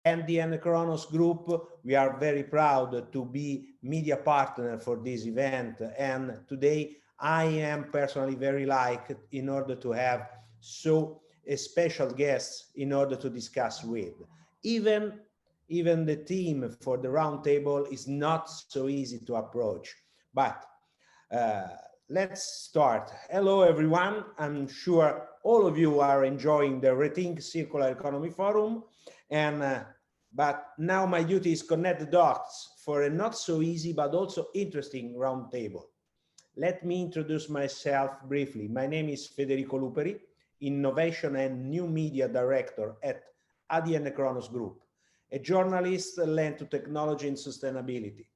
ADNKronos Group, we are very proud to be media partner for this event. And today I am personally very liked in order to have a special guest in order to discuss with. Even the team for the roundtable is not so easy to approach, but let's start. Hello, everyone. I'm sure all of you are enjoying the Rethink Circular Economy Forum. But now my duty is connect the dots for a not so easy, but also interesting roundtable. Let me introduce myself briefly. My name is Federico Luperi, Innovation and New Media Director at ADNKronos Group, a journalist lent to technology and sustainability.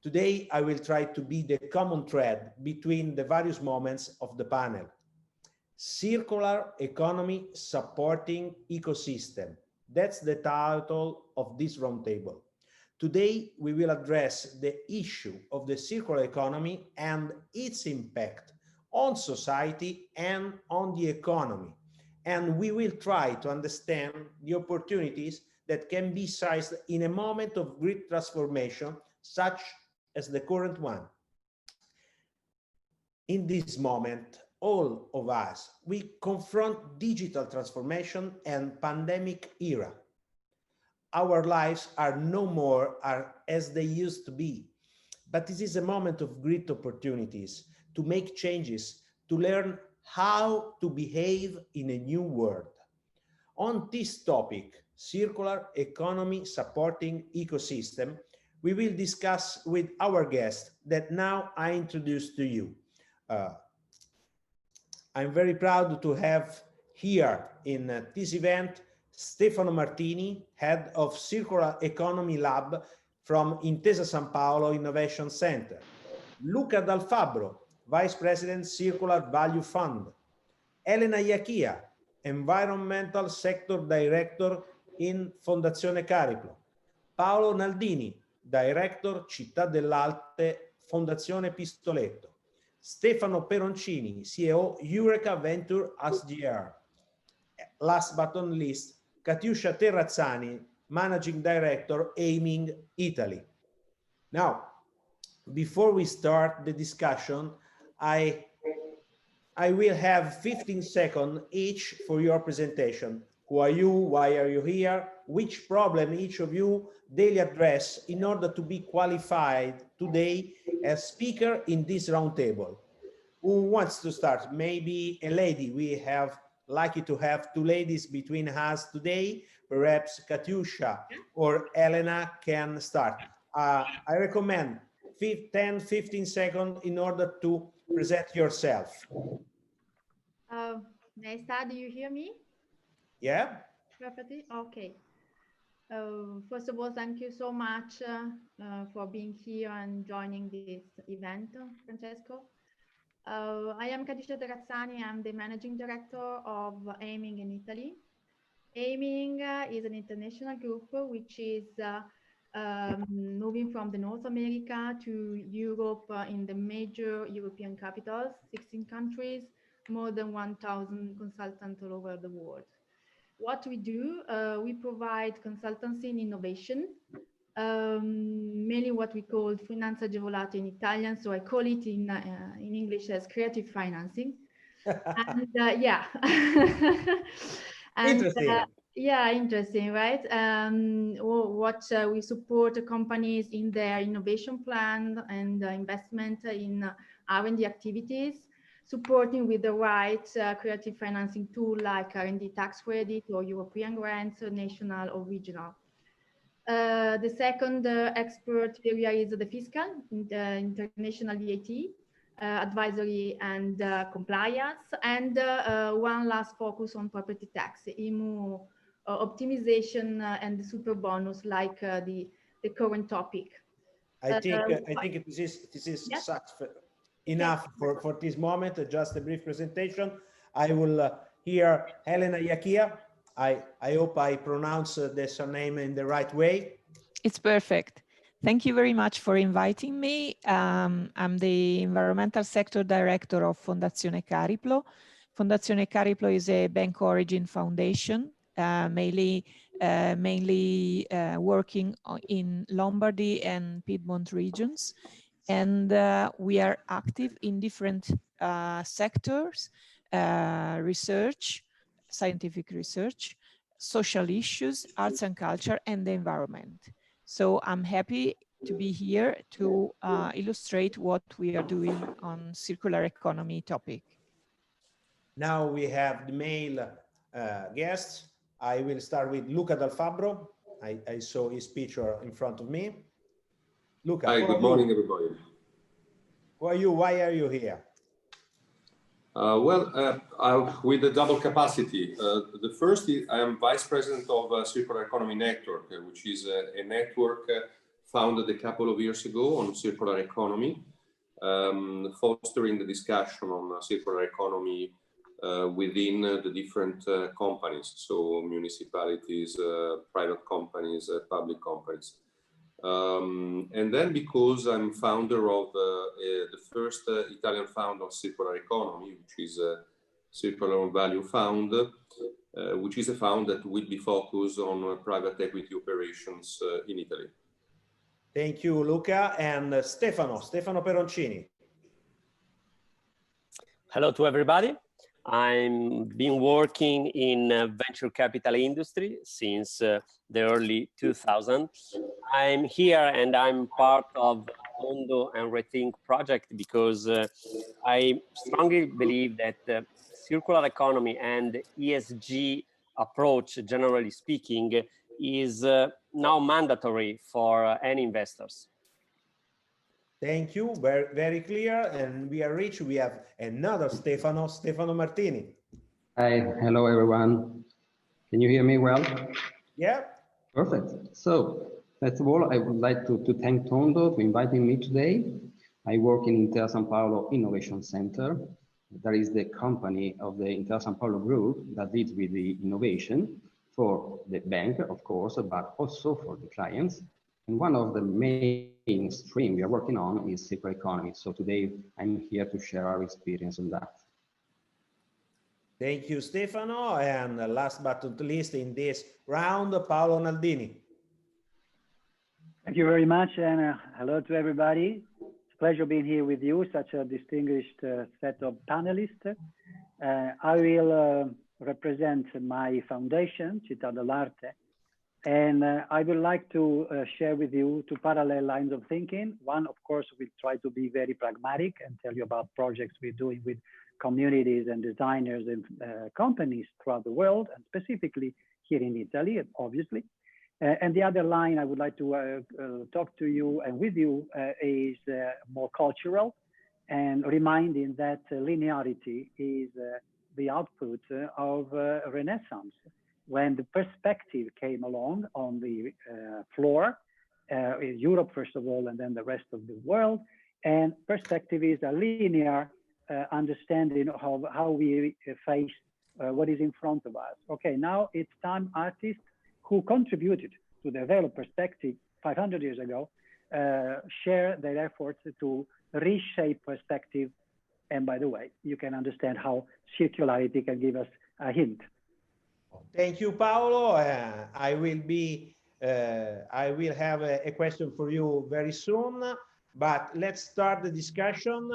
Today, I will try to be the common thread between the various moments of the panel. Circular economy supporting ecosystem. That's the title of this roundtable. Today, we will address the issue of the circular economy and its impact on society and on the economy. And we will try to understand the opportunities that can be seized in a moment of great transformation, such as the current one. In this moment, all of us, we confront digital transformation and pandemic era. Our lives are no more as they used to be, but this is a moment of great opportunities to make changes, to learn how to behave in a new world. On this topic, circular economy supporting ecosystem, we will discuss with our guest that now I introduce to you. I'm very proud to have here in this event Stefano Martini, Head of Circular Economy Lab from Intesa Sanpaolo Innovation Center. Luca Dal Fabbro, Vice President, Circular Value Fund. Elena Jachia, Environmental Sector Director in Fondazione Cariplo. Paolo Naldini, Director Cittadellarte, Fondazione Pistoletto. Stefano Peroncini, CEO, EUREKA Venture SGR. Last but not least, Katiuscia Terrazzani, Managing Director, Ayming, Italy. Now, before we start the discussion, I will have 15 seconds each for your presentation. Who are you? Why are you here? Which problem each of you daily address in order to be qualified today as speaker in this roundtable? Who wants to start? Maybe a lady. We have lucky to have two ladies between us today. Perhaps Katiuscia or Elena can start. I recommend 10-15 seconds in order to present yourself. May I start? Do you hear me? Yeah. Perfectly. Okay. First of all, thank you so much for being here and joining this event, Francesco. I am Katiuscia Terrazzani. I'm the Managing Director of Ayming in Italy. Ayming is an international group which is moving from the North America to Europe in the major European capitals, 16 countries, more than 1,000 consultants all over the world. What we do, we provide consultancy in innovation, mainly what we call finanza agevolata in Italian, so I call it in English as creative financing. And yeah. And, interesting. Yeah, interesting, right? We support companies in their innovation plan and investment in R&D activities, supporting with the right creative financing tool like R&D tax credit or European grants, national or regional. The second expert area is the fiscal, international VAT, advisory and compliance, and one last focus on property tax, IMU optimization and the super bonus, like the current topic. I think this is yes? enough for this moment. Just a brief presentation. I will hear Elena Jachia. I hope I pronounce the surname in the right way. It's perfect. Thank you very much for inviting me. I'm the Environmental Sector Director of Fondazione Cariplo. Fondazione Cariplo is a bank origin foundation, mainly mainly working in Lombardy and Piedmont regions. And we are active in different sectors, research, scientific research, social issues, arts and culture, and the environment. So I'm happy to be here to illustrate what we are doing on circular economy topic. Now we have the male guests. I will start with Luca dal Fabbro. I saw his picture in front of me. Luca, hi, good morning, everybody. Who are you? Why are you here? With a double capacity. The first is I am Vice President of Circular Economy Network, which is a network founded a couple of years ago on circular economy, fostering the discussion on circular economy within the different companies, so municipalities, private companies, public companies. And then because I'm founder of the first Italian fund of circular economy, which is a Circular Value Fund, which is a fund that will be focused on private equity operations in Italy. Thank you, Luca. And Stefano Peroncini. Hello to everybody. I've been working in venture capital industry since the early 2000s. I'm here and I'm part of Fondo and Rethink project because I strongly believe that circular economy and ESG approach, generally speaking, is now mandatory for any investors. Thank you, very, very clear. And we are rich. We have another Stefano Martini. Hi, hello everyone. Can you hear me well? Yeah. Perfect. So, first of all, I would like to thank Tondo for inviting me today. I work in Intesa Sanpaolo Innovation Center. That is the company of the Intesa Sanpaolo group that deals with the innovation for the bank, of course, but also for the clients. And one of the main stream we are working on is circular economy. So today I'm here to share our experience on that. Thank you, Stefano. And last but not least in this round, Paolo Naldini. Thank you very much, and hello to everybody. It's a pleasure being here with you, such a distinguished set of panelists. I will represent my foundation, Cittadellarte, and I would like to share with you two parallel lines of thinking. One, of course, will try to be very pragmatic and tell you about projects we're doing with communities and designers and companies throughout the world, and specifically here in Italy, obviously. And the other line I would like to talk to you and with you is more cultural, and reminding that linearity is the output of Renaissance. When the perspective came along on the floor, in Europe, first of all, and then the rest of the world, and perspective is a linear understanding of how we face what is in front of us. Okay, now it's time artists who contributed to develop perspective 500 years ago share their efforts to reshape perspective. And by the way, you can understand how circularity can give us a hint. Thank you, Paolo. I will have a question for you very soon, but let's start the discussion.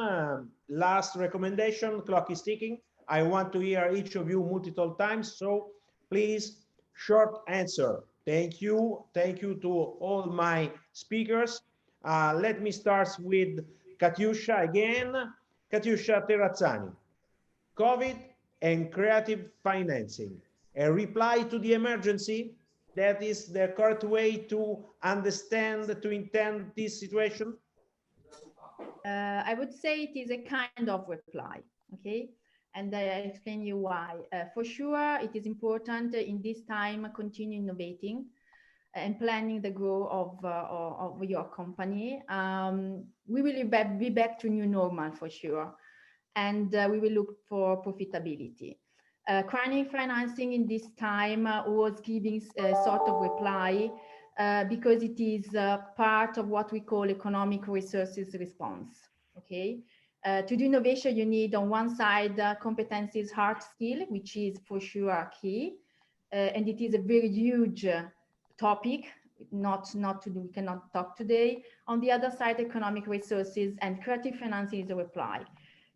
Last recommendation, clock is ticking. I want to hear each of you multiple times, so please, short answer. Thank you. Thank you to all my speakers. Let me start with Katiuscia again. Katiuscia Terrazzani. COVID and creative financing. A reply to the emergency? That is the correct way to understand, to intend this situation? I would say it is a kind of reply, okay? And I explain you why. For sure, it is important in this time continue innovating and planning the growth of your company. We will be back to new normal for sure, and we will look for profitability. Crowdfunding financing in this time was giving a sort of reply because it is part of what we call economic resources response, okay? To do innovation, you need on one side competencies, hard skill, which is for sure key, and it is a very huge topic. We cannot talk today. On the other side, economic resources and creative financing is a reply.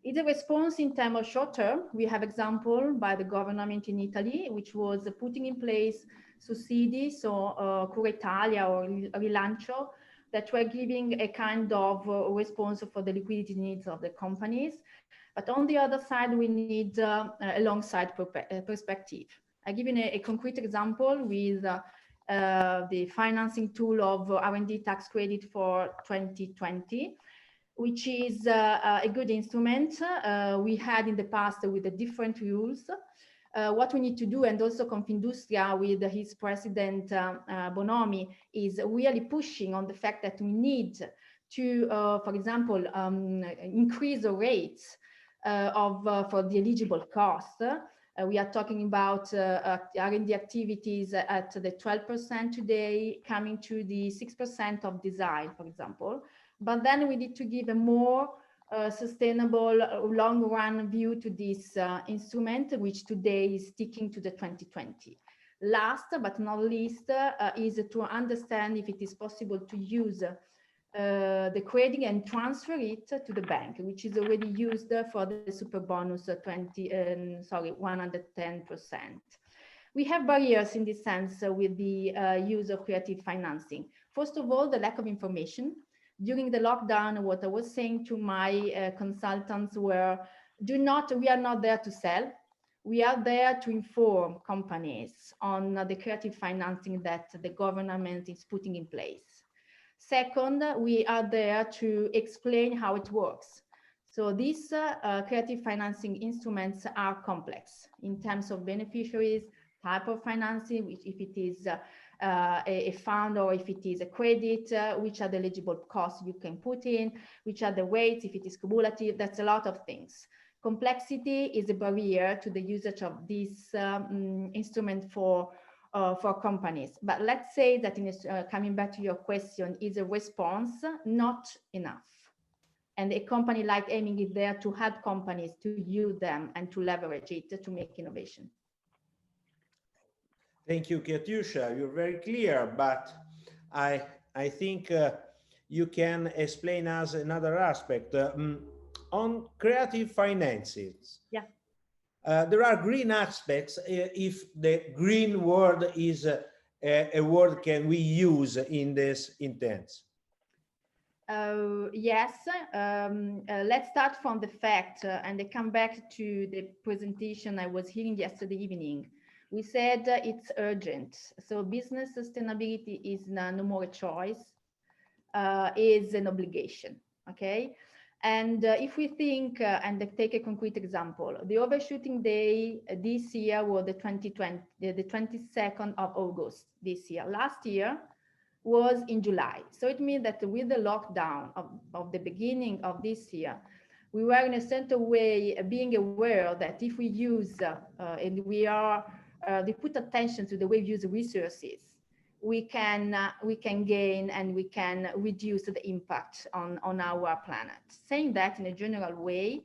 It's a response in terms of short term. We have example by the government in Italy, which was putting in place sussidi, so Cura Italia or Rilancio, that were giving a kind of response for the liquidity needs of the companies. But on the other side, we need a long-side perspective. I give you a concrete example with the financing tool of R&D tax credit for 2020, which is a good instrument we had in the past with the different rules. What we need to do, and also Confindustria with his president Bonomi, is really pushing on the fact that we need to, for example, increase the rates for the eligible cost. We are talking about R&D activities at the 12% today, coming to the 6% of design, for example. But then we need to give a more sustainable long-run view to this instrument, which today is sticking to the 2020. Last but not least is to understand if it is possible to use the credit and transfer it to the bank, which is already used for the super bonus 110%. We have barriers in this sense with the use of creative financing. First of all, the lack of information. During the lockdown, what I was saying to my consultants were, we are not there to sell. We are there to inform companies on the creative financing that the government is putting in place. Second, we are there to explain how it works. So these creative financing instruments are complex in terms of beneficiaries, type of financing, which if it is a fund or if it is a credit, which are the eligible costs you can put in, which are the rates, if it is cumulative, that's a lot of things. Complexity is a barrier to the usage of this instrument for companies. But let's say that coming back to your question, is a response not enough. And a company like Ayming is there to help companies to use them and to leverage it to make innovation. Thank you, Katiuscia. You're very clear, but I think you can explain us another aspect on creative finances. Yeah. There are green aspects, if the green word is a word can we use in this intent. Yes, let's start from the fact, and I come back to the presentation I was hearing yesterday evening. We said it's urgent. So business sustainability is no more a choice, is an obligation, okay? And if we think, and take a concrete example, the overshooting day this year was the 22nd of August this year. Last year was in July. So it means that with the lockdown of the beginning of this year, we were in a certain way being aware that if we use, and we put attention to the way we use resources, we can gain and we can reduce the impact on our planet. Saying that in a general way,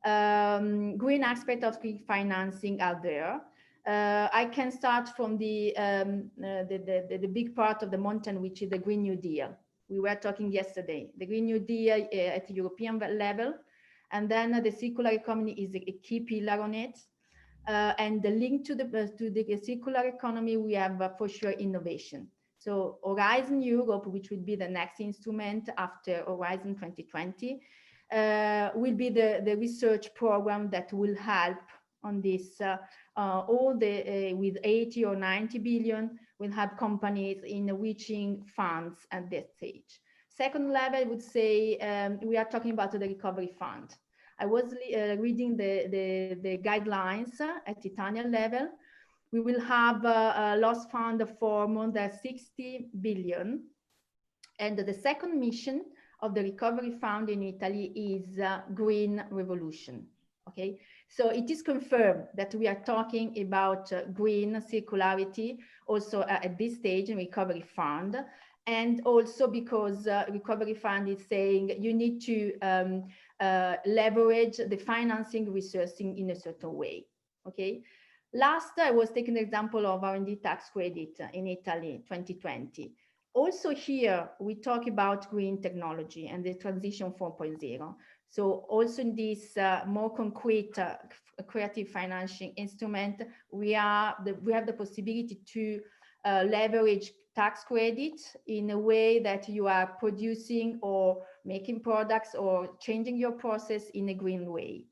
green aspects of green financing are there. I can start from the big part of the mountain, which is the Green New Deal. We were talking yesterday, the Green New Deal at the European level, and then the circular economy is a key pillar on it. And the link to the circular economy, we have for sure innovation. So Horizon Europe, which will be the next instrument after Horizon 2020, will be the research program that will help on this. With 80 or 90 billion, will have companies in reaching funds at that stage. Second level, I would say we are talking about the recovery fund. I was reading the guidelines at Italian level. We will have a loss fund for more than 60 billion. And the second mission of the recovery fund in Italy is green revolution. Okay, so it is confirmed that we are talking about green circularity also at this stage in recovery fund. And also because recovery fund is saying you need to leverage the financing resourcing in a certain way. Okay, Last, I was taking the example of R&D tax credit in Italy, 2020. Also here, we talk about green technology and the transition 4.0. So also in this more concrete creative financing instrument, we have the possibility to leverage tax credit in a way that you are producing or making products or changing your process in a green way.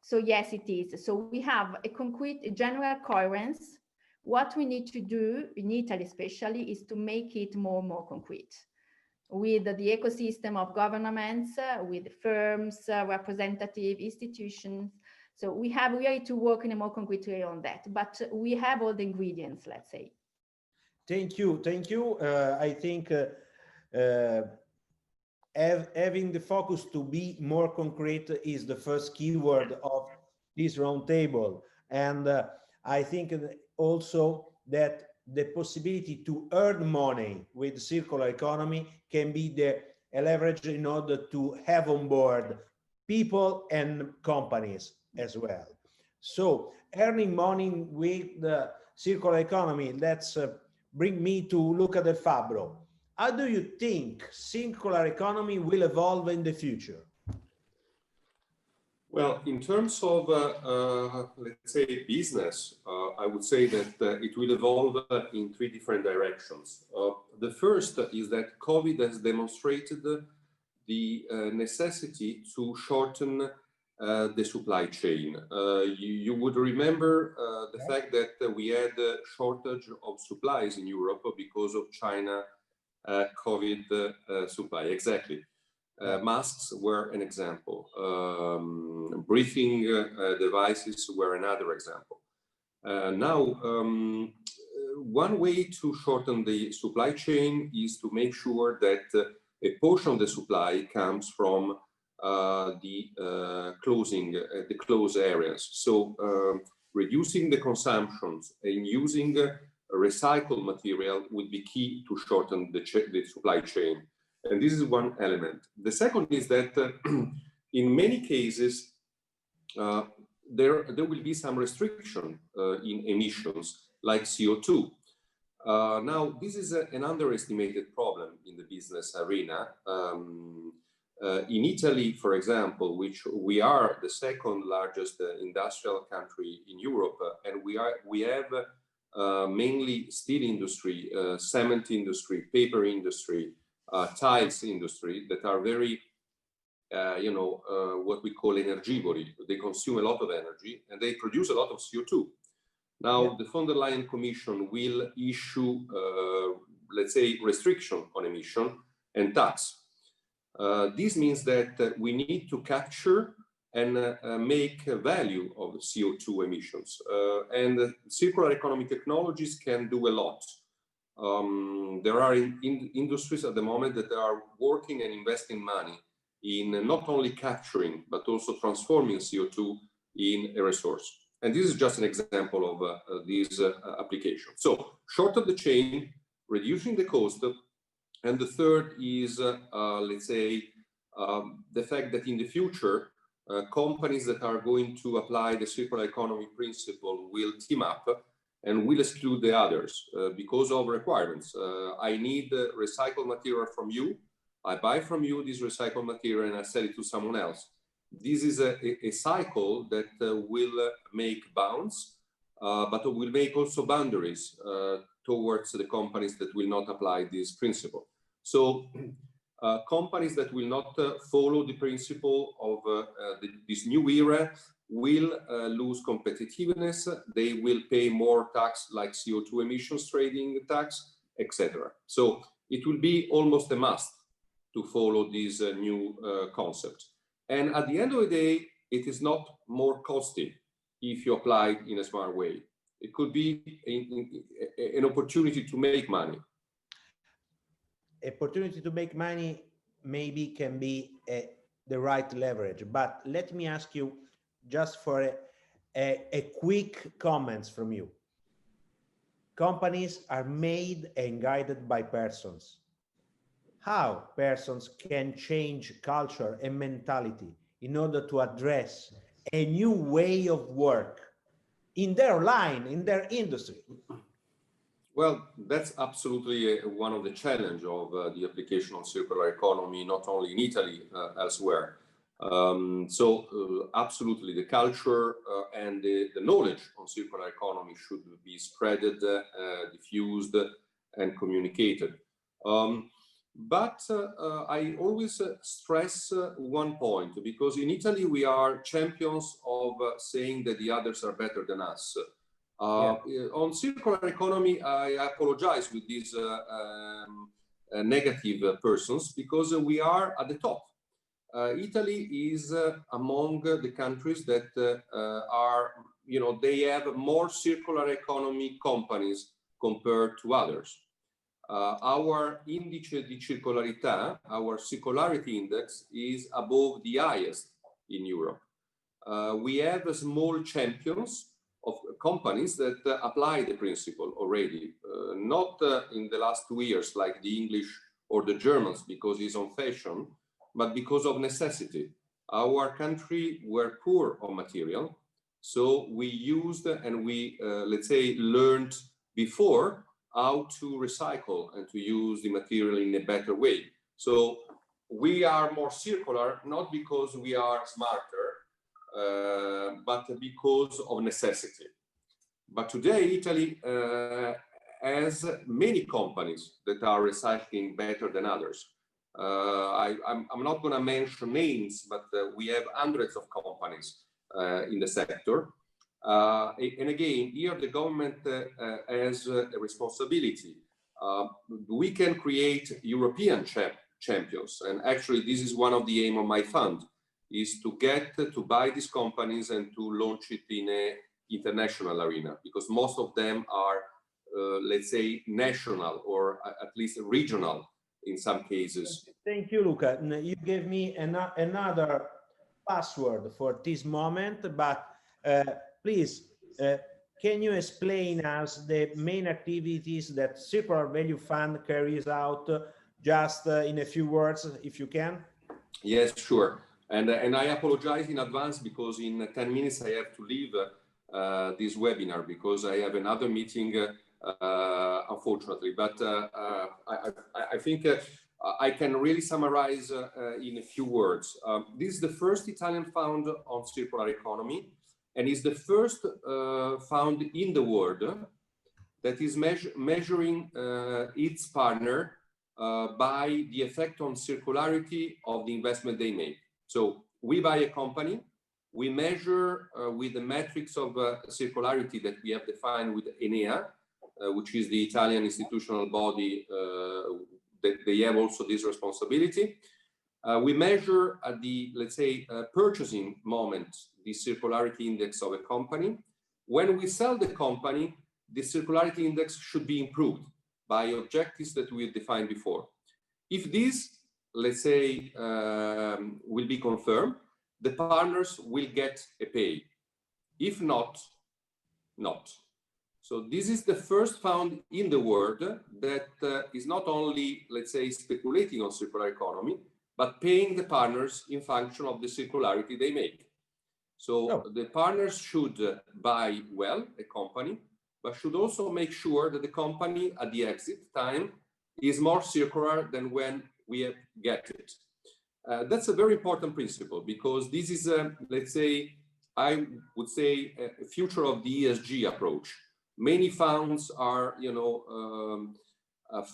So yes, it is. So we have a concrete general coherence. What we need to do in Italy especially is to make it more and more concrete with the ecosystem of governments, with firms, representative institutions. So we have really to work in a more concrete way on that, but we have all the ingredients, let's say. Thank you. Thank you. I think having the focus to be more concrete is the first keyword of this roundtable. And I think also that the possibility to earn money with circular economy can be the leverage in order to have on board people and companies as well. So earning money with the circular economy, let's bring me to Luca del Fabbro. How do you think circular economy will evolve in the future? Well, in terms of, let's say, business, I would say that it will evolve in three different directions. The first is that COVID has demonstrated the necessity to shorten the supply chain. You would remember the fact that we had a shortage of supplies in Europe because of China COVID supply. Exactly. Masks were an example. Breathing devices were another example. Now, one way to shorten the supply chain is to make sure that a portion of the supply comes from the closed areas. So reducing the consumptions and using recycled material would be key to shorten the supply chain. And this is one element. The second is that in many cases, there will be some restriction in emissions like CO2. Now, this is an underestimated problem in the business arena. In Italy, for example, which we are the second largest industrial country in Europe, and we have mainly steel industry, cement industry, paper industry, tiles industry that are very, what we call energivori. They consume a lot of energy and they produce a lot of CO2. Now, the von der Leyen Commission will issue, let's say, restriction on emission and tax. This means that we need to capture and make value of CO2 emissions. And circular economy technologies can do a lot. There are industries at the moment that are working and investing money in not only capturing, but also transforming CO2 in a resource. And this is just an example of this application. So shorten the chain, reducing the cost. And the third is, let's say, the fact that in the future, companies that are going to apply the circular economy principle will team up and will exclude the others because of requirements. I need recycled material from you. I buy from you this recycled material and I sell it to someone else. This is a cycle that will make bounds, but will make also boundaries towards the companies that will not apply this principle. So companies that will not follow the principle of this new era will lose competitiveness. They will pay more tax like CO2 emissions trading tax, etc. So it will be almost a must to follow this new concept. And at the end of the day, it is not more costly if you apply it in a smart way. It could be an opportunity to make money. Opportunity to make money maybe can be the right leverage, but let me ask you just for a quick comments from you. Companies are made and guided by persons. How persons can change culture and mentality in order to address a new way of work in their line, in their industry? Well, that's absolutely one of the challenge of the application of circular economy, not only in Italy, elsewhere. Absolutely, the culture and the knowledge on circular economy should be spreaded, diffused, and communicated. But I always stress one point, because in Italy we are champions of saying that the others are better than us. On circular economy, I apologize with these negative persons, because we are at the top. Italy is among the countries that are, they have more circular economy companies compared to others. Our indice di circolarità, our circularity index, is above the highest in Europe. We have small champions of companies that apply the principle already, not in the last 2 years like the English or the Germans because it's on fashion, but because of necessity. Our country were poor on material, so we used and we, let's say, learned before how to recycle and to use the material in a better way. So we are more circular, not because we are smarter, but because of necessity. But today, Italy has many companies that are recycling better than others. I'm not going to mention names, but we have hundreds of companies in the sector. And again, here the government has a responsibility. We can create European champions. And actually, this is one of the aim of my fund, is to get to buy these companies and to launch it in an international arena, because most of them are, let's say, national or at least regional in some cases. Thank you, Luca. You gave me another password for this moment, but please, can you explain us the main activities that Circular Value Fund carries out, just in a few words, if you can? Yes, sure. And I apologize in advance because in 10 minutes I have to leave this webinar because I have another meeting, unfortunately. But I think I can really summarize in a few words. This is the first Italian fund on circular economy, and is the first fund in the world that is measuring its partner by the effect on circularity of the investment they make. So we buy a company, we measure with the metrics of circularity that we have defined with ENEA, which is the Italian institutional body that they have also this responsibility. We measure at the, let's say, purchasing moment, the circularity index of a company. When we sell the company, the circularity index should be improved by objectives that we defined before. If this, let's say, will be confirmed, the partners will get a pay. If not, not. So this is the first fund in the world that is not only, let's say, speculating on circular economy, but paying the partners in function of the circularity they make. So the partners should buy well a company, but should also make sure that the company at the exit time is more circular than when we get it. That's a very important principle because this is, let's say, I would say, a future of the ESG approach. Many funds are,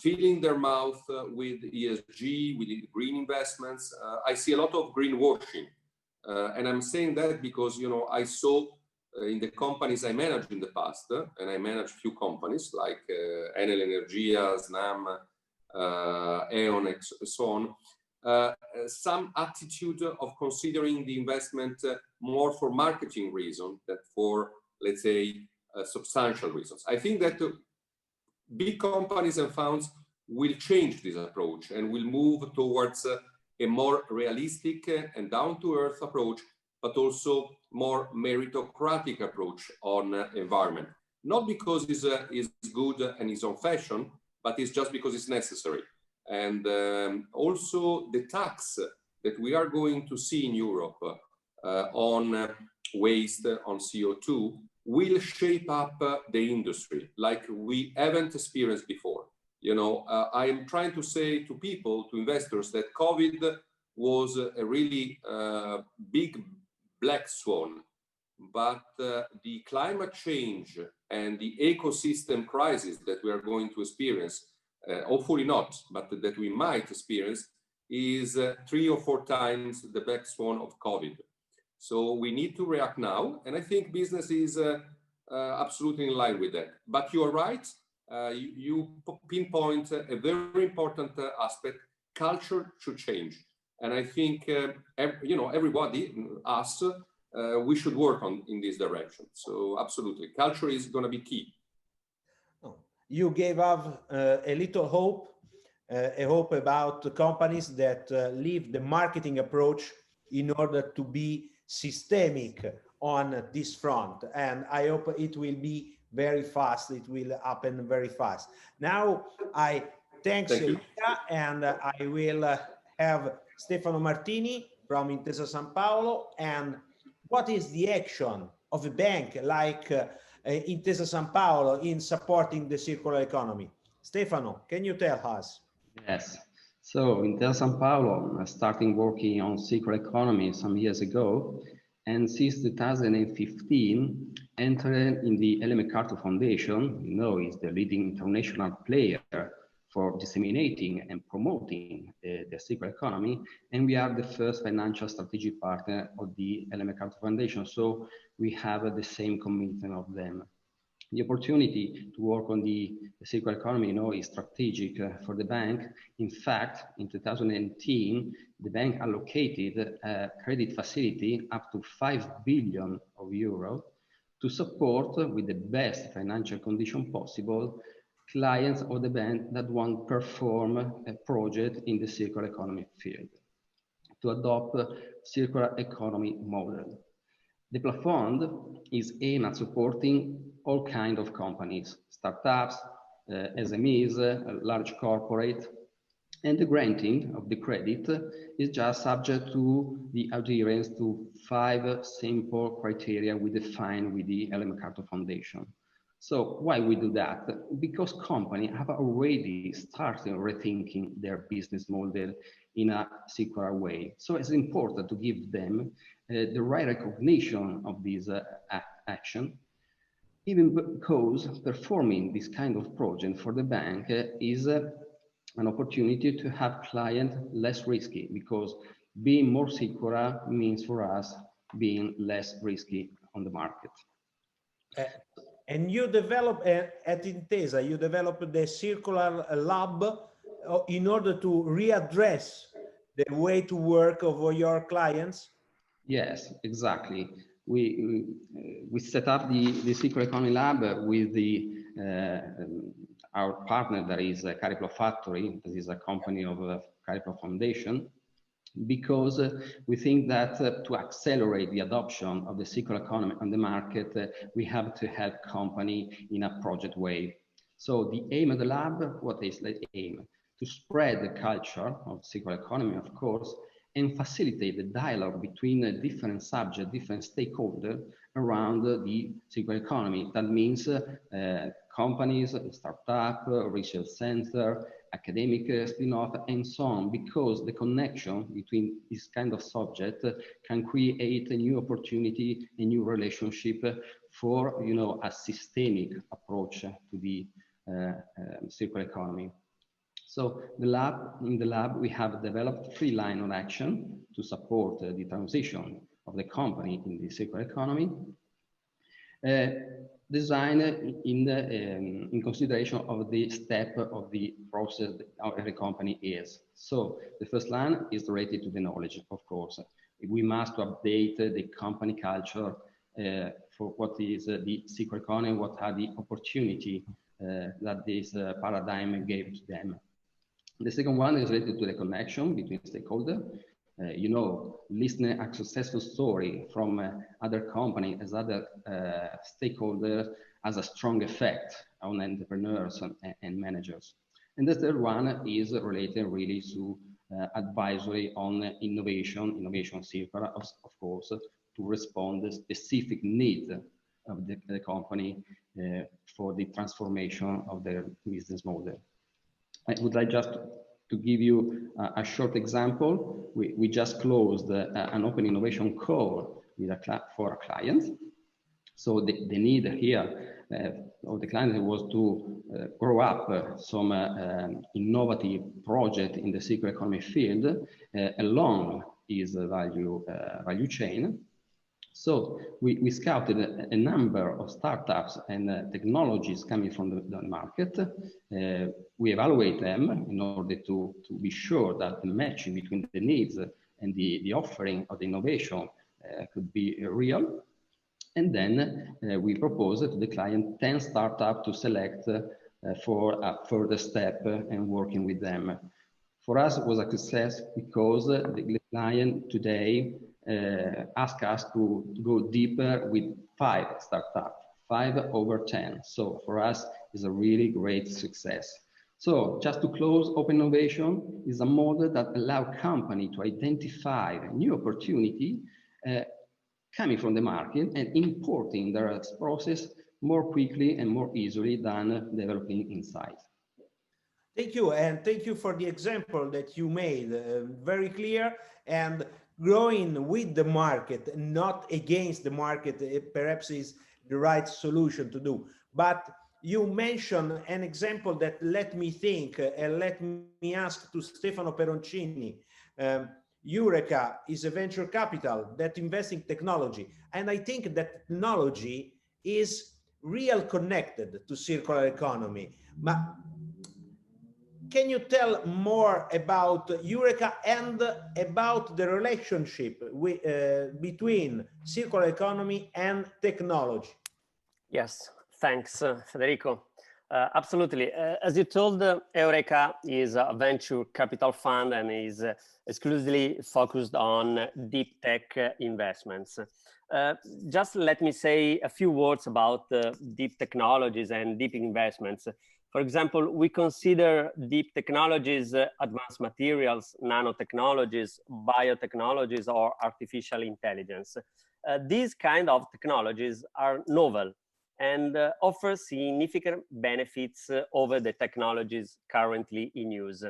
filling their mouth with ESG, with green investments. I see a lot of greenwashing. And I'm saying that because, I saw in the companies I managed in the past, and I managed few companies like Enel Energia, Snam, E.ON, and so on, some attitude of considering the investment more for marketing reasons than for, let's say, substantial reasons. I think that big companies and funds will change this approach and will move towards a more realistic and down-to-earth approach, but also more meritocratic approach on environment. Not because it's good and is on fashion, but it's just because it's necessary. And also the tax that we are going to see in Europe on waste, on CO2, will shape up the industry like we haven't experienced before. You know, I am trying to say to people, to investors, that COVID was a really big black swan, but the climate change and the ecosystem crisis that we are going to experience, hopefully not, but that we might experience, is 3 or 4 times the black swan of COVID. So we need to react now, and I think business is absolutely in line with that. But you are right, you pinpoint a very important aspect. Culture should change, and I think you know, everybody, us, we should work on in this direction. So absolutely, culture is going to be key. You gave us a little hope, a hope about the companies that leave the marketing approach in order to be systemic on this front, and I hope it will be very fast. It will happen very fast. Now I thanks Luca, and I will have Stefano Martini from Intesa Sanpaolo. And what is the action of a bank like Intesa Sanpaolo in supporting the circular economy? Stefano, can you tell us? Yes. So Intesa Sanpaolo started working on circular economy some years ago, and since 2015 entered in the EUREKA Foundation. You know, is the leading international player for disseminating and promoting the circular economy, and we are the first financial strategic partner of the EUREKA Foundation, so we have the same commitment of them. The opportunity to work on the circular economy, you know, is strategic for the bank. In fact, in 2018, the bank allocated a credit facility up to 5 billion euro to support, with the best financial condition possible, clients of the bank that want to perform a project in the circular economy field to adopt a circular economy model. The fund is aimed at supporting all kinds of companies, startups, SMEs, large corporate, and the granting of the credit is just subject to the adherence to 5 simple criteria we define with the EUREKA Foundation. So why we do that? Because companies have already started rethinking their business model in a circular way. So it's important to give them the right recognition of this action, even because performing this kind of project for the bank is an opportunity to have clients less risky, because being more circular means for us being less risky on the market. And you develop at Intesa, you developed the circular lab in order to readdress the way to work of your clients? Yes, exactly. We set up the circular economy lab with our partner, that is Cariplo Factory. This is a company of Cariplo Foundation, because we think that to accelerate the adoption of the circular economy on the market, we have to help company in a project way. So the aim of the lab, what is the aim? To spread the culture of circular economy, of course, and facilitate the dialogue between different subjects, different stakeholders around the circular economy. That means companies, startup, research center, academic spin-off, and so on, because the connection between this kind of subject can create a new opportunity, a new relationship for, you know, a systemic approach to the circular economy. So in the lab, we have developed 3 lines of action to support the transition of the company in the circular economy, designed in consideration of the step of the process of every company is. So the first line is related to the knowledge, of course. We must update the company culture for what is the circular economy, what are the opportunity that this paradigm gave to them. The second one is related to the connection between stakeholders. You know, listening a successful story from other companies as other stakeholders has a strong effect on entrepreneurs and managers. And the third one is related really to advisory on innovation circular, of course, to respond to specific needs of the company for the transformation of their business model. I would like just to give you a short example. We just closed an open innovation call with for a client. So the need here of the client was to grow up some innovative project in the circular economy field along his value chain. So we scouted a number of startups and technologies coming from the market. We evaluate them in order to be sure that the matching between the needs and the offering of the innovation could be real. And then we proposed to the client 10 startups to select for a further step and working with them. For us, it was a success because the client today asked us to go deeper with 5 startups, 5 over 10. So for us, it's a really great success. So just to close, open innovation is a model that allows companies to identify a new opportunity coming from the market and importing their process more quickly and more easily than developing inside. Thank you, and thank you for the example that you made, very clear, and growing with the market, not against the market, perhaps is the right solution to do. But you mentioned an example that let me think, and let me ask to Stefano Peroncini. EUREKA is a venture capital that invests in technology, and I think that technology is real connected to circular economy. But can you tell more about EUREKA and about the relationship between circular economy and technology? Yes, thanks, Federico. Absolutely. As you told, EUREKA is a venture capital fund and is exclusively focused on deep tech investments. Just let me say a few words about deep technologies and deep investments. For example, we consider deep technologies, advanced materials, nanotechnologies, biotechnologies, or artificial intelligence. These kind of technologies are novel and offer significant benefits over the technologies currently in use.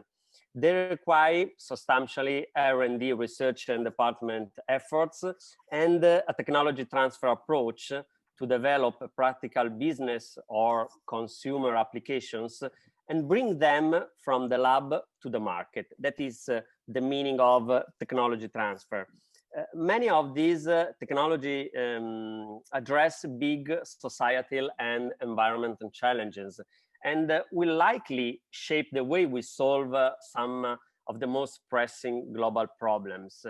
They require substantially R&D research and department efforts and a technology transfer approach to develop a practical business or consumer applications and bring them from the lab to the market. That is the meaning of technology transfer. Many of these technology address big societal and environmental challenges and will likely shape the way we solve some of the most pressing global problems.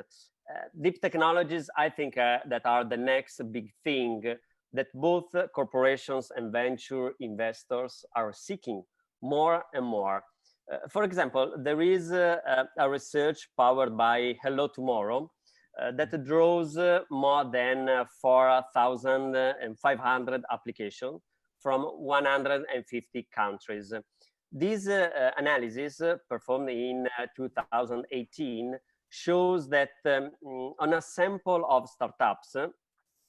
Deep technologies, I think, that are the next big thing that both corporations and venture investors are seeking more and more. For example, there is a research powered by Hello Tomorrow that draws more than 4,500 applications from 150 countries. This analysis, performed in 2018, shows that on a sample of startups,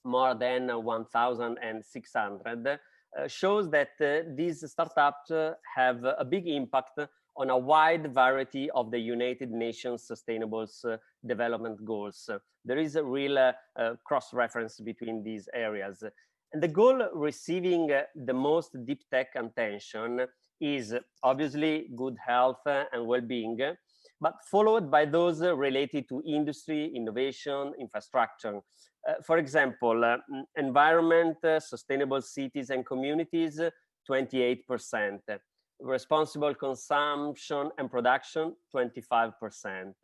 more than 1,600, shows that these startups have a big impact on a wide variety of the United Nations Sustainable Development Goals. There is a real cross-reference between these areas. And the goal receiving the most deep tech attention is obviously good health and well-being, but followed by those related to industry, innovation, infrastructure. For example, environment, sustainable cities and communities, 28%. Responsible consumption and production, 25%.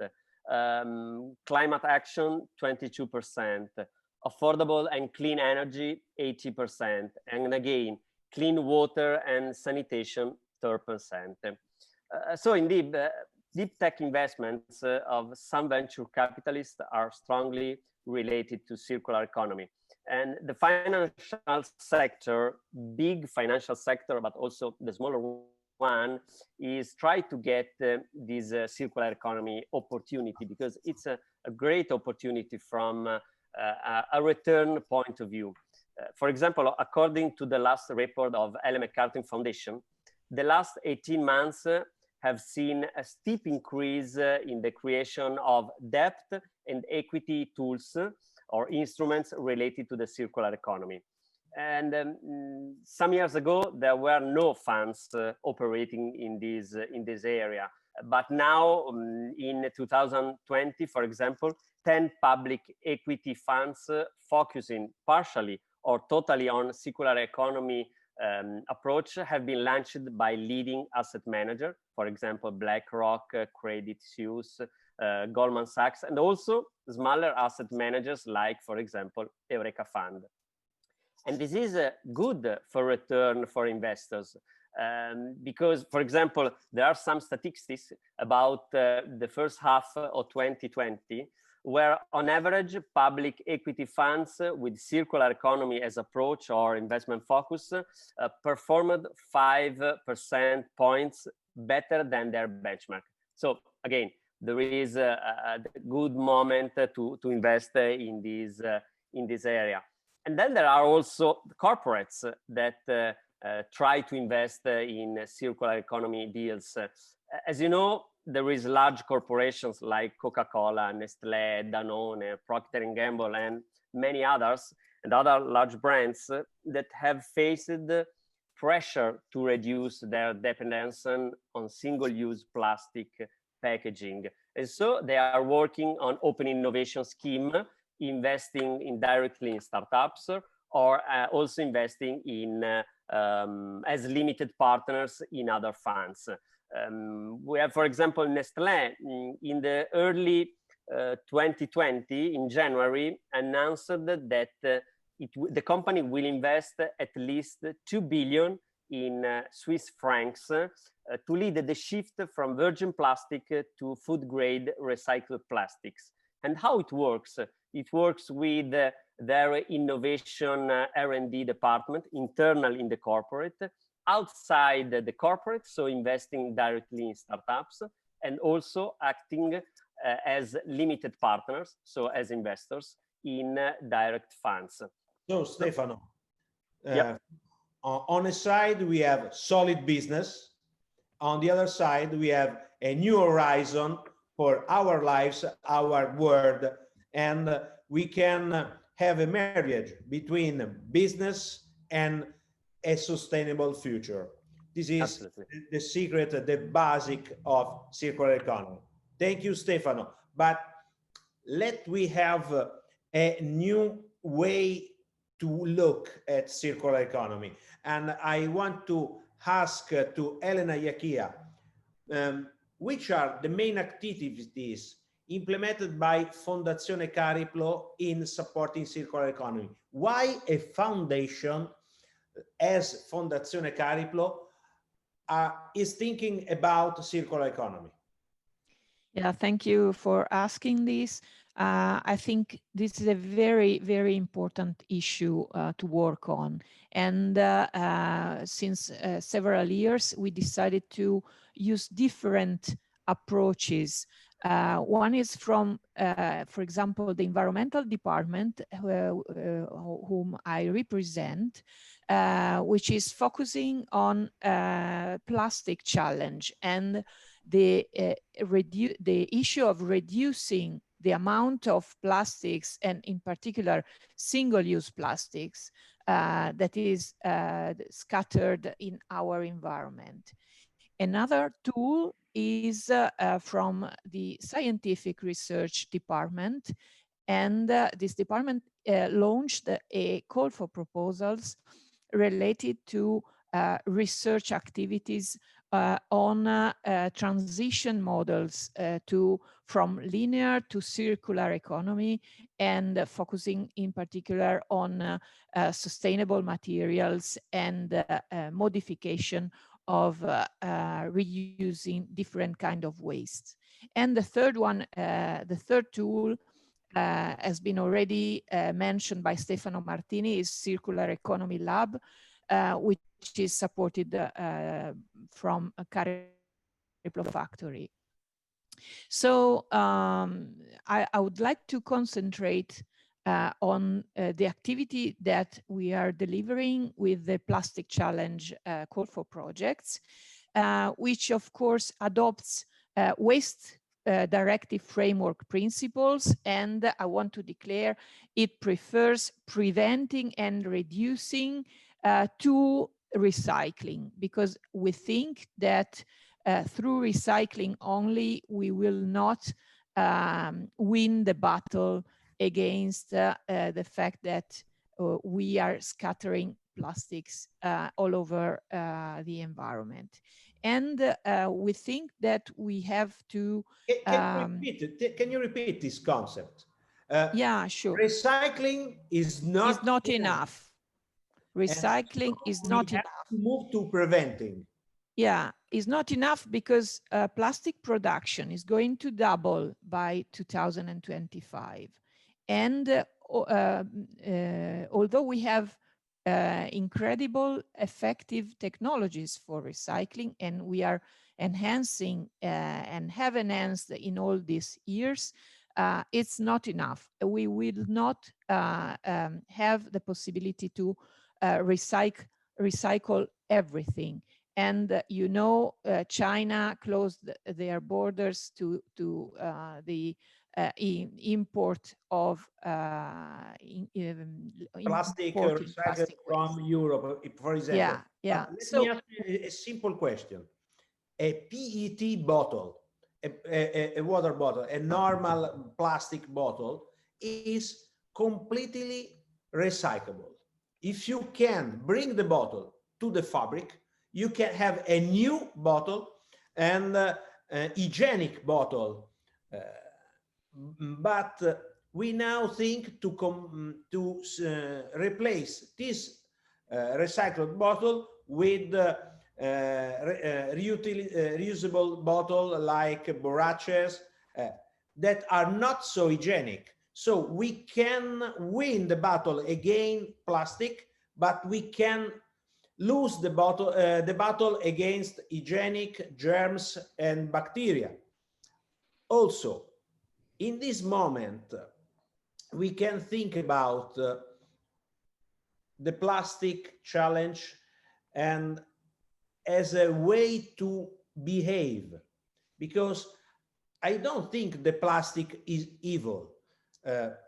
Climate action, 22%. Affordable and clean energy, 80%. And again, clean water and sanitation, 30%. So indeed, deep tech investments of some venture capitalists are strongly related to circular economy. And the financial sector, big financial sector, but also the smaller one, is try to get this circular economy opportunity, because it's a great opportunity from a return point of view. For example, according to the last report of Ellen MacArthur Foundation, the last 18 months have seen a steep increase in the creation of debt and equity tools or instruments related to the circular economy. And some years ago, there were no funds operating in this area. But now in 2020, for example, 10 public equity funds focusing partially or totally on circular economy approach have been launched by leading asset managers, for example, BlackRock, Credit Suisse, Goldman Sachs, and also smaller asset managers like, for example, EUREKA Fund. And this is good for return for investors because, for example, there are some statistics about the first half of 2020 where on average public equity funds with circular economy as approach or investment focus performed 5% points better than their benchmark. So again, there is a good moment to invest in this area. And then there are also corporates that try to invest in circular economy deals. As you know, there is large corporations like Coca-Cola, Nestlé, Danone, Procter & Gamble, and many others, and other large brands that have faced pressure to reduce their dependence on single-use plastic packaging. And so they are working on open innovation scheme, investing indirectly in startups, or also investing in as limited partners in other funds. We have, for example, Nestlé in the early 2020, in January, announced that the company will invest at least 2 billion in Swiss francs to lead the shift from virgin plastic to food-grade recycled plastics. And how it works? It works with their innovation R&D department, internal in the corporate, outside the corporate, so investing directly in startups, and also acting as limited partners, so as investors in direct funds. So Stefano, Yep. On a side we have solid business, on the other side we have a new horizon for our lives, our world, and we can have a marriage between business and a sustainable future. This is Absolutely. The secret, the basic of circular economy. Thank you, Stefano. But we have a new way to look at circular economy. And I want to ask to Elena Jachia, which are the main activities implemented by Fondazione Cariplo in supporting circular economy? Why a foundation as Fondazione Cariplo is thinking about circular economy? Yeah, thank you for asking this. I think this is a very, very important issue to work on. And since several years, we decided to use different approaches. One is from, for example, the environmental department, whom I represent, which is focusing on plastic challenge and the issue of reducing the amount of plastics, and in particular single-use plastics that is scattered in our environment. Another tool is from the scientific research department, and this department launched a call for proposals related to research activities on transition models from linear to circular economy, and focusing in particular on sustainable materials and modification of reusing different kind of waste. And the third one, the third tool has been already mentioned by Stefano Martini, is Circular Economy Lab, which is supported from a Cariplo factory. So I would like to concentrate on the activity that we are delivering with the Plastic Challenge call for projects, which of course adopts waste directive framework principles, and I want to declare it prefers preventing and reducing to recycling, because we think that through recycling only we will not win the battle against the fact that we are scattering plastics all over the environment. And we think that we have to... Can you repeat this concept? Yeah, sure. Recycling is not enough. Recycling is not enough. To move to preventing. Yeah, it's not enough because plastic production is going to double by 2025. And although we have incredible effective technologies for recycling, and we are enhancing and have enhanced in all these years, it's not enough. We will not have the possibility to recycle everything. And you know, China closed their borders to the import of plastic recycled from Europe, for example. Yeah. Let me ask you a simple question. A PET bottle, a water bottle, a normal plastic bottle is completely recyclable. If you can bring the bottle to the fabric, you can have a new bottle and an hygienic bottle. But we now think to replace this recycled bottle with reusable bottle like boraces that are not so hygienic. So we can win the battle against plastic, but we can lose the battle against hygienic germs and bacteria. Also, in this moment, we can think about the plastic challenge and as a way to behave, because I don't think the plastic is evil.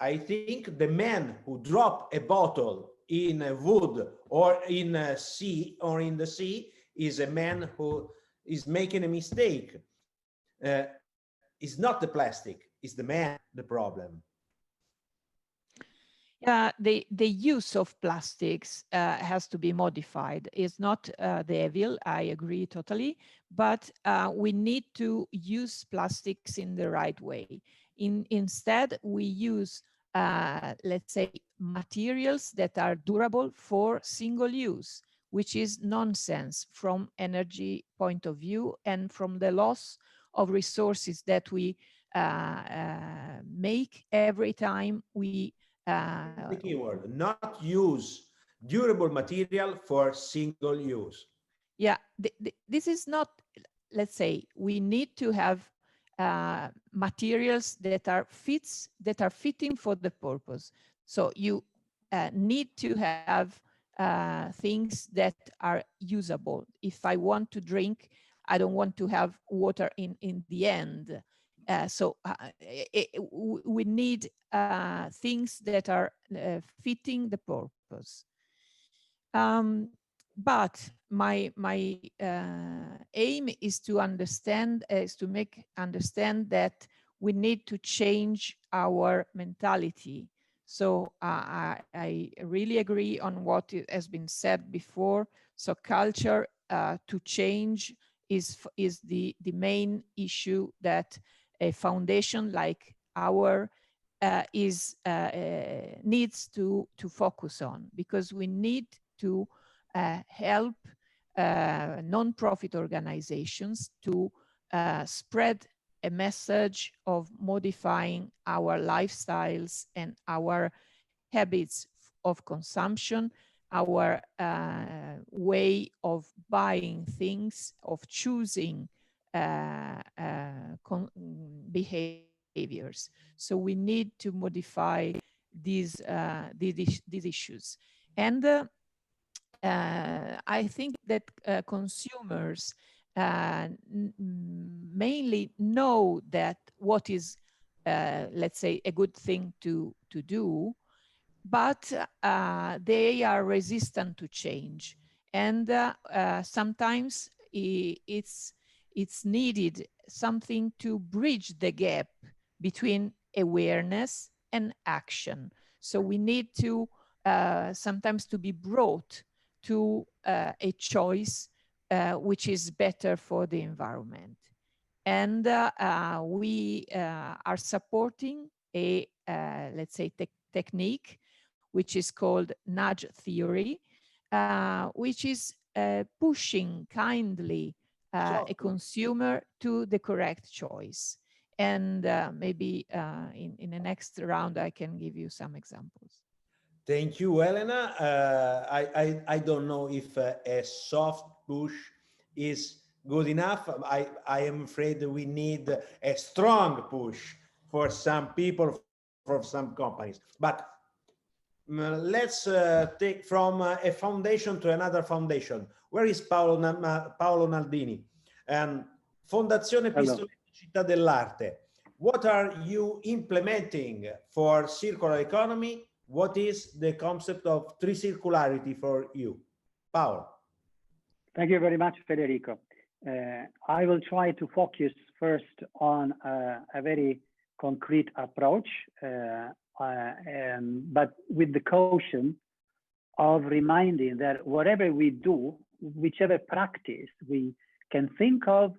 I think the man who drop a bottle in a wood or in a sea or in the sea is a man who is making a mistake. It's not the plastic, it's the man the problem. Yeah, the use of plastics has to be modified. It's not the evil, I agree totally, but we need to use plastics in the right way. Instead, we use, let's say, materials that are durable for single use, which is nonsense from energy point of view and from the loss of resources that we make every time we the keyword, not use durable material for single use. Yeah, this is not, let's say, we need to have materials that are fitting for the purpose. So you need to have things that are usable. If I want to drink, I don't want to have water in the end. We need things that are fitting the purpose. But my aim is to understand, understand that we need to change our mentality. So I really agree on what has been said before. So culture to change is the main issue that a foundation like our needs to focus on, because we need to help non-profit organizations to spread a message of modifying our lifestyles and our habits of consumption, our way of buying things, of choosing behaviors. So we need to modify these issues. And I think that consumers mainly know that what is, let's say, a good thing to do, but they are resistant to change. And sometimes it's needed something to bridge the gap between awareness and action. So we need to sometimes to be brought to a choice which is better for the environment. And we are supporting a, let's say, technique which is called nudge theory, which is pushing kindly a consumer to the correct choice. And maybe in the next round, I can give you some examples. Thank you, Elena. I don't know if a soft push is good enough. I am afraid that we need a strong push for some people, for some companies. But let's take from a foundation to another foundation. Where is Paolo Naldini? And Fondazione Pistoletto Cittadellarte. What are you implementing for circular economy? What is the concept of tri-circularity for you? Paolo. Thank you very much, Federico. I will try to focus first on a very concrete approach, but with the caution of reminding that whatever we do, whichever practice we can think of,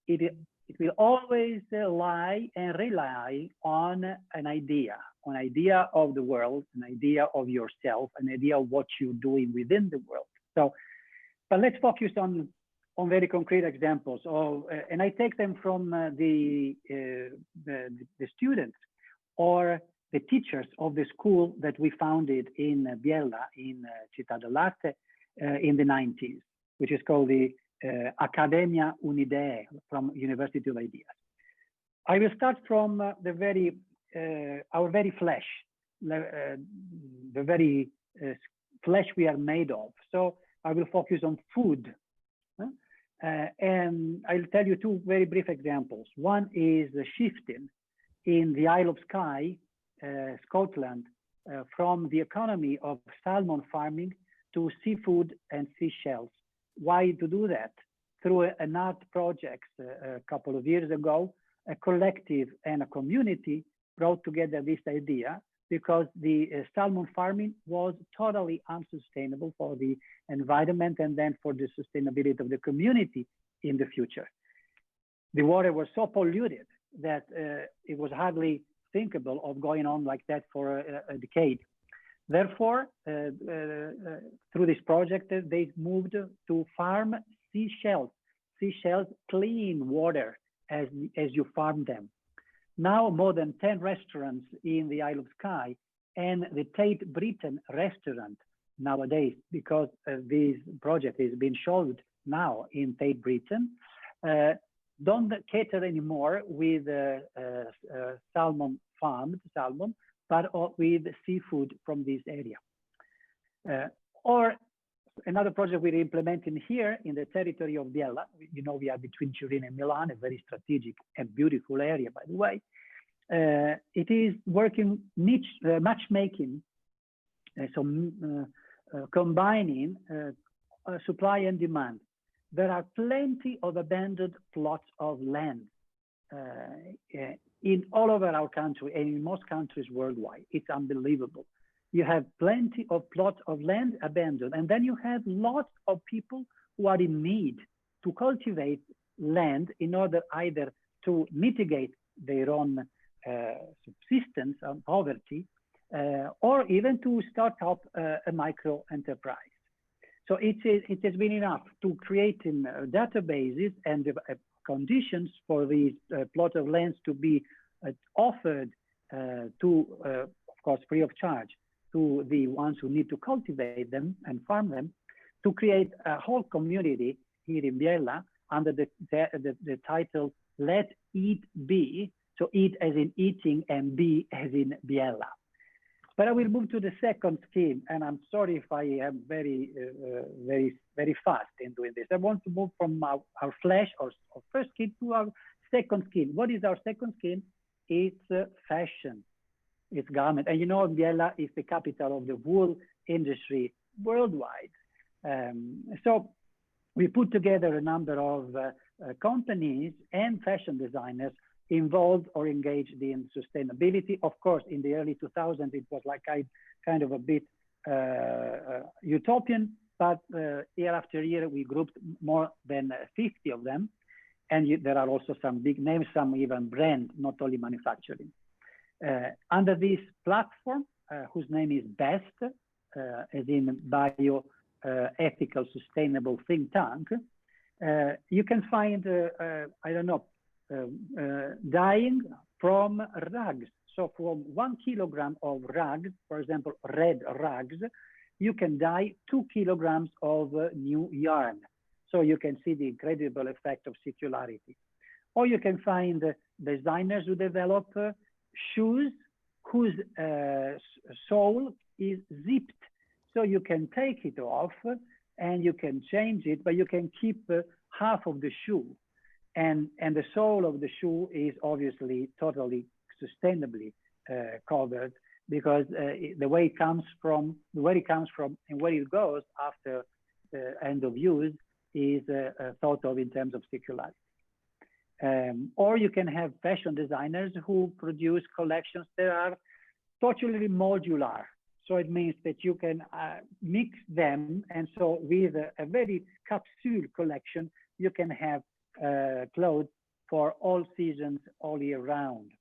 it will always lie and rely on an idea of the world, an idea of yourself, an idea of what you're doing within the world. So, but let's focus on very concrete examples of, and I take them from the students or the teachers of the school that we founded in Biella, in Cittadellarte, in the 90s, which is called the Accademia Unidee, from University of Ideas. I will start from our very flesh, the very flesh we are made of. So I will focus on food. And I'll tell you two very brief examples. One is the shifting in the Isle of Skye, Scotland, from the economy of salmon farming to seafood and seashells. Why to do that? Through an art project a couple of years ago, a collective and a community brought together this idea because the salmon farming was totally unsustainable for the environment and then for the sustainability of the community in the future. The water was so polluted that it was hardly thinkable of going on like that for a decade. Therefore, through this project, they moved to farm seashells, clean water as you farm them. Now more than 10 restaurants in the Isle of Skye and the Tate Britain restaurant nowadays, because this project is being shown now in Tate Britain, don't cater anymore with salmon farmed salmon, but with seafood from this area. Or another project we're implementing here in the territory of Biella. You know, we are between Turin and Milan, a very strategic and beautiful area, by the way. It is working matchmaking, combining supply and demand. There are plenty of abandoned plots of land in all over our country and in most countries worldwide. It's unbelievable. You have plenty of plots of land abandoned, and then you have lots of people who are in need to cultivate land in order either to mitigate their own subsistence and poverty, or even to start up a micro enterprise. So it has been enough to create databases and conditions for these plot of lands to be offered to, of course, free of charge to the ones who need to cultivate them and farm them, to create a whole community here in Biella under the title Let Eat Be. So eat as in eating and be as in Biella. But I will move to the second scheme, and I'm sorry if I am very fast in doing this. I want to move from our flash or first scheme to our second scheme. What is our second scheme? It's fashion, it's garment. And you know, Biella is the capital of the wool industry worldwide. So we put together a number of companies and fashion designers involved or engaged in sustainability. Of course, in the early 2000s, it was like kind of a bit utopian, but year after year, we grouped more than 50 of them. And there are also some big names, some even brand, not only manufacturing. Under this platform, whose name is BEST, as in Bio Ethical Sustainable Think Tank, you can find, I don't know, dyeing from rags. So from 1 kilogram of rags, for example, red rags, you can dye 2 kilograms of new yarn. So you can see the incredible effect of circularity. Or you can find designers who develop shoes whose sole is zipped. So you can take it off and you can change it, but you can keep half of the shoe. And the sole of the shoe is obviously totally sustainably covered, because the way it comes from, where it comes from and where it goes after the end of use is thought of in terms of circularity. Or you can have fashion designers who produce collections that are totally modular. So it means that you can mix them. And so with a very capsule collection, you can have clothes for all seasons, all year round.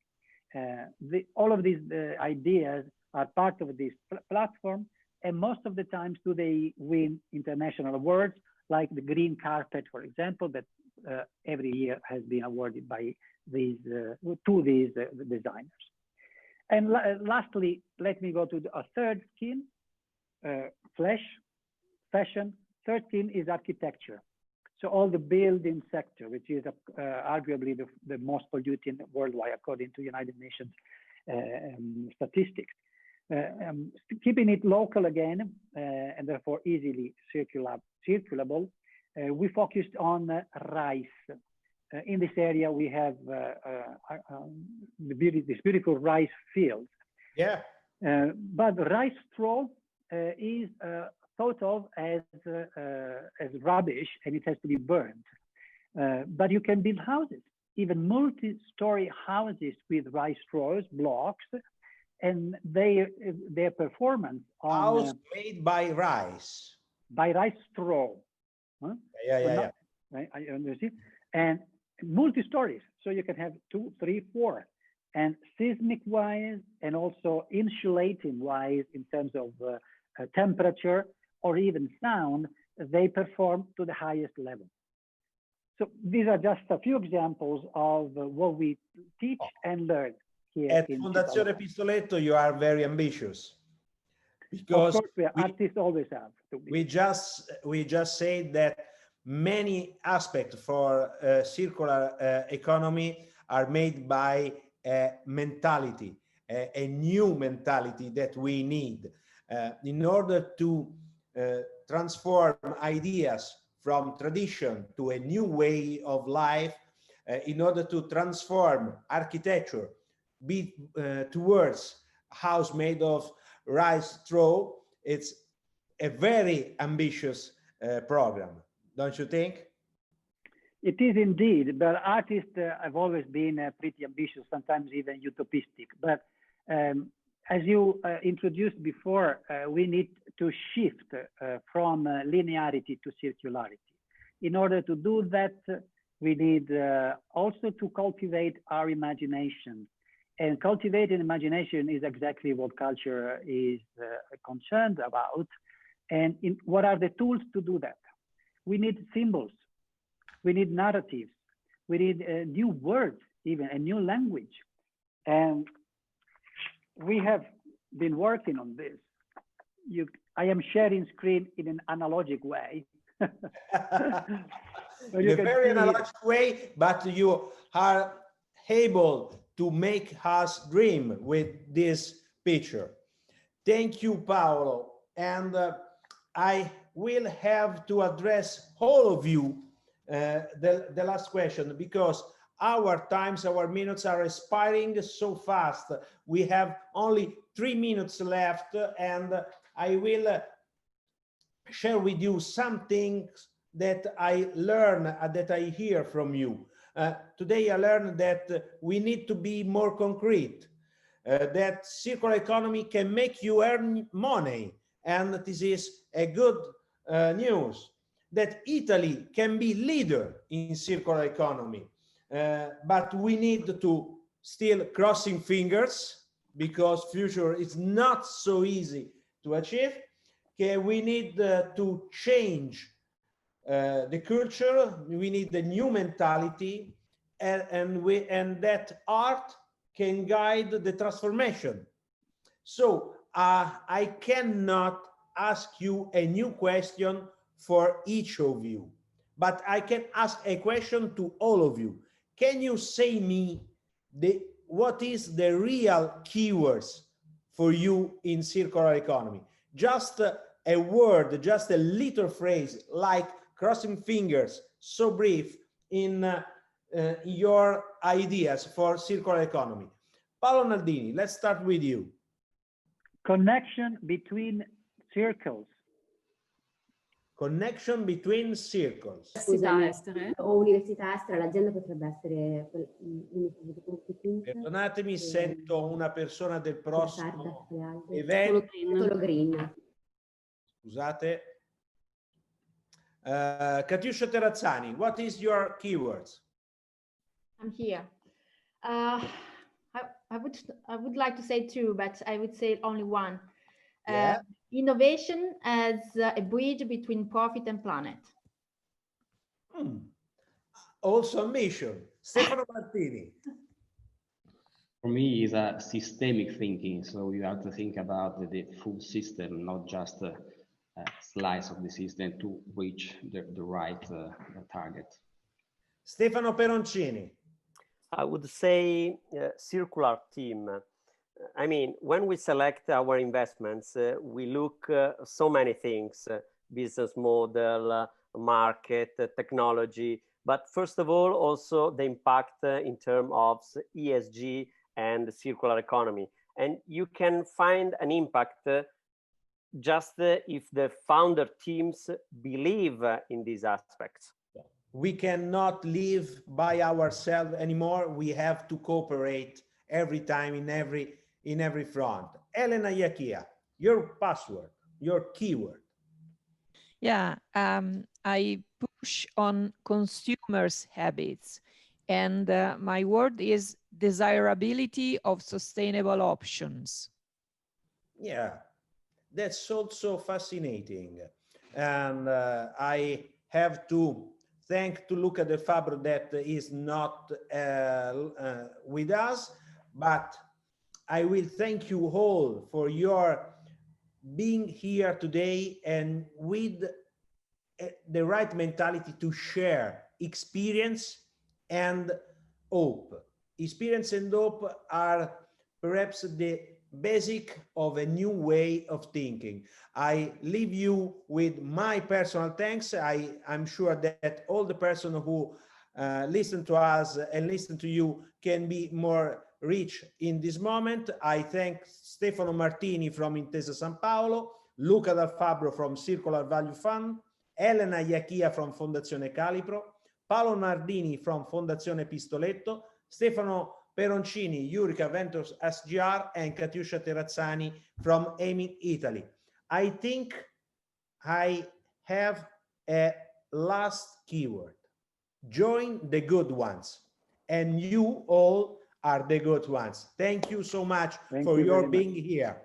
All of these ideas are part of this platform. And most of the times do they win international awards, like the green carpet, for example, that every year has been awarded by these designers. And lastly, let me go to a third scheme, fashion. Third scheme is architecture. So all the building sector, which is arguably the most polluting worldwide, according to United Nations statistics. Keeping it local again, and therefore easily circulable, we focused on rice. In this area, we have this beautiful rice field. Yeah. But rice straw is thought of as rubbish, and it has to be burned. But you can build houses, even multi-story houses with rice straws, blocks, and their performance on house made by rice. By rice straw. Huh? Yeah. I understand. And multi-stories, so you can have 2, 3, 4, and seismic wise, and also insulating wise in terms of temperature or even sound, they perform to the highest level. So these are just a few examples of what we teach and learn here at in Fondazione Pistoletto. You are very ambitious, because of course, artists always have to be. We just said that many aspects for circular economy are made by a mentality, a new mentality that we need in order to transform ideas from tradition to a new way of life, in order to transform architecture towards house made of rice straw. It's a very ambitious program, don't you think? It is indeed, but artists have always been pretty ambitious, sometimes even utopistic. But as you introduced before, we need to shift from linearity to circularity. In order to do that, we need also to cultivate our imagination. And cultivating imagination is exactly what culture is concerned about. And what are the tools to do that? We need symbols, we need narratives, we need new words, even a new language. And we have been working on this. I am sharing screen in an analogic way. In a very analogic way, but you are able to make us dream with this picture. Thank you, Paolo. And I will have to address all of you the last question, because our times, our minutes are expiring so fast. We have only 3 minutes left, and I will share with you some things that I learn, that I hear from you. Today I learned that we need to be more concrete, that circular economy can make you earn money, and this is a good news, that Italy can be leader in circular economy, but we need to still crossing fingers, because future is not so easy to achieve. Okay, we need to change the culture. We need the new mentality, and that art can guide the transformation. So I cannot ask you a new question for each of you, but I can ask a question to all of you. Can you say me what is the real keywords for you in circular economy? Just a word, just a little phrase, like crossing fingers, so brief, in your ideas for circular economy. Paolo Naldini, let's start with you. Connection between circles. Connection between circles. Università estere. O università estere, l'agenda potrebbe essere... Perdonatemi, sento una persona del prossimo evento. Solo green. Scusate. Katiuscia Terrazzani, what is your keywords? I'm here. I would like to say two, but I would say only one. Yeah. Innovation as a bridge between profit and planet. Also a mission. Stefano Martini. For me, is a systemic thinking. So you have to think about the full system, not just a slice of the system to reach the right target. Stefano Peroncini. I would say circular team. I mean, when we select our investments, we look so many things, business model, market, technology, but first of all, also the impact in terms of ESG and circular economy. And you can find an impact just if the founder teams believe in these aspects. We cannot live by ourselves anymore. We have to cooperate every time in every front. Elena, Jachia, your password, your keyword. Yeah, I push on consumers' habits, and my word is desirability of sustainable options. Yeah, that's also fascinating. And I have to thank to Luca de Fabbro that is not with us, but I will thank you all for your being here today and with the right mentality to share experience and hope. Experience and hope are perhaps the basic of a new way of thinking. I leave you with my personal thanks. I'm sure that all the person who listen to us and listen to you can be more rich in this moment. I thank Stefano Martini from Intesa Sanpaolo, Luca da Fabbro from Circular Value Fund, Elena Jachia from Fondazione Cariplo, Paolo Naldini from Fondazione Pistoletto, Stefano Peroncini, EUREKA Ventures SGR, and Katiuscia Terrazzani from Ayming, Italy. I think I have a last keyword. Join the good ones. And you all are the good ones. Thank you so much for your being here.